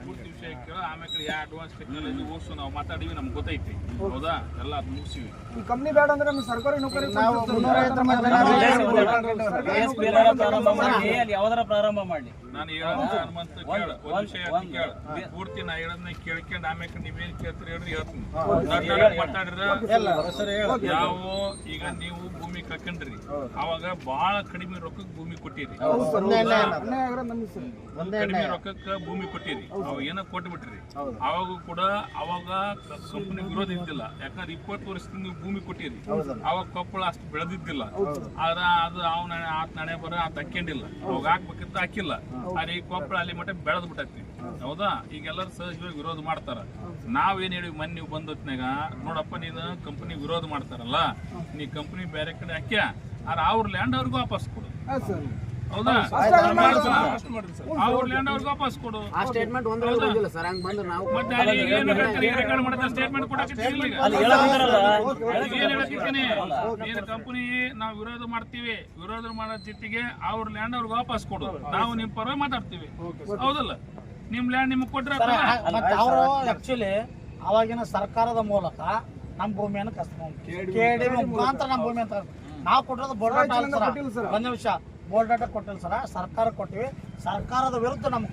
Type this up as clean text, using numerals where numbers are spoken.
ಪೂರ್ತಿ ವಿಷಯ ಕೇಳ ಆಮೇಲೆ ಯಾ ಅಡ್ವಾನ್ಸ್ ಟೆಕ್ನಾಲಜಿ ಓದಿಸು ನಾವು ಮಾತಾಡಿವಿ ನಮ್ಗೆ ಗೊತ್ತೈತಿ ಹೌದಾ ಎಲ್ಲ ಅದು ಮುಗಿಸಿವಿ ಈ ಕಂಪ್ನಿ ಬೇಡ ಅಂದ್ರೆ ನಮ್ಮ ಸರ್ಕಾರಿ ನೌಕರಿ ಯಾವ್ದಾರ ಪ್ರಾರಂಭ ಮಾಡಿ ನಾನು ಹೇಳೋದು ಹನುಮಂತ ಕೇಳ ಒಂದ್ ವಿಷಯ ಕೇಳ ಪೂರ್ತಿ ನಾ ಹೇಳೋದನ್ನ ಕೇಳ್ಕೊಂಡು ಆಮೇಲೆ ನೀವೇನ್ ಕೇಳ್ತೀರಿ ಹೇಳ್ರಿ ಹೇಳ್ತೀನಿ ಮಾತಾಡಿದ್ರ ಯಾವ ಈಗ ನೀವು ಭೂಮಿ ಕಳ್ಕೊಂಡ್ರಿ ಅವಾಗ ಬಹಳ ಕಡಿಮೆ ರೊಕ್ಕಕ್ಕೆ ಭೂಮಿ ಕೊಟ್ಟಿರಿ ಕಡಿಮೆ ರೊಕ್ಕಕ್ಕೆ ಭೂಮಿ ಕೊಟ್ಟಿರಿ ಅವಾಗ ಏನೋ ಕೊಟ್ಬಿಟ್ರಿ ಅವಾಗ ಕೂಡ ಅವಾಗ ಕಂಪನಿ ವಿರೋಧ ಇದ್ದಿಲ್ಲ ಯಾಕಂದ್ರೆ 20 ವರ್ಷದಿಂದ ನೀವು ಭೂಮಿ ಕೊಟ್ಟಿರಿ ಅವಾಗ ಕೊಪ್ಪಳ ಅಷ್ಟು ಬೆಳೆದಿದ್ದಿಲ್ಲ ಆದ್ರ ಅದು ಅವನ ಆತ್ ನಾಣೆ ಬರ ಆತ್ ಹಾಕೊಂಡಿಲ್ಲ ಅವಾಗ ಹಾಕ್ಬೇಕಿತ್ತು ಹಾಕಿಲ್ಲ ಆದ್ರೆ ಈ ಕೊಪ್ಪಳ ಅಲ್ಲಿ ಮಟ್ಟ ಬೆಳೆದ್ ಬಿಟ್ಟೈತಿ ಹೌದಾ ಈಗ ಎಲ್ಲರೂ ಸಹಜವಾಗಿ ವಿರೋಧ ಮಾಡ್ತಾರ ನಾವೇನ್ ಹೇಳಿ ಮೊನ್ನೆ ನೀವು ಬಂದ ಹೊತ್ನಾಗ ನೋಡಪ್ಪ ನೀನು ಕಂಪನಿ ವಿರೋಧ ಮಾಡ್ತಾರಲ್ಲ ನೀ ಕಂಪನಿ ಬೇರೆ ಕಡೆ ಹಾಕ್ಯ ಆದ್ರೆ ಅವ್ರ ಲ್ಯಾಂಡ್ ಅವ್ರಿಗೆ ವಾಪಸ್ ಕೊಡು ಹೌದಾ ಅವ್ರ ಲ್ಯಾಂಡ್ ಅವ್ರಿಗೆ ವಾಪಸ್ ಕೊಡು ಸ್ಟೇಟ್ಮೆಂಟ್ ಸ್ಟೇಟ್ಮೆಂಟ್ ನೀನು ಕಂಪನಿ ನಾವು ವಿರೋಧ ಮಾಡ್ತೀವಿ ವಿರೋಧ ಮಾಡೋ ಜೊತೆಗೆ ಅವ್ರ ಲ್ಯಾಂಡ್ ಅವ್ರಿಗೆ ವಾಪಸ್ ಕೊಡು ನಾವು ನಿಮ್ ಪರ ಮಾತಾಡ್ತೀವಿ ಹೌದಲ್ಲ ನಿಮ್ ಲ್ಯಾಂಡ್ ನಿಮ್ಗೆ ಕೊಟ್ರೆ ಅವರು ಆಕ್ಚುಲಿ ಅವಾಗಿನ ಸರ್ಕಾರದ ಮೂಲಕ ನಮ್ಮ ಭೂಮಿಯನ್ನು KDB ಮುಖಾಂತರ ನಮ್ಮ ಭೂಮಿ ಅಂತ ನಾವು ಕೊಟ್ಟಿರೋದು ಬೋರ್ಡಾಟ ಒಂದ್ ನಿಮಿಷ ಬೋರ್ಡಾಟ ಕೊಟ್ಟಿಲ್ಲ ಸರ್ ಸರ್ಕಾರ ಕೊಟ್ಟಿವಿ ಸರ್ಕಾರದ ವಿರುದ್ಧ ನಮ್ಗೆ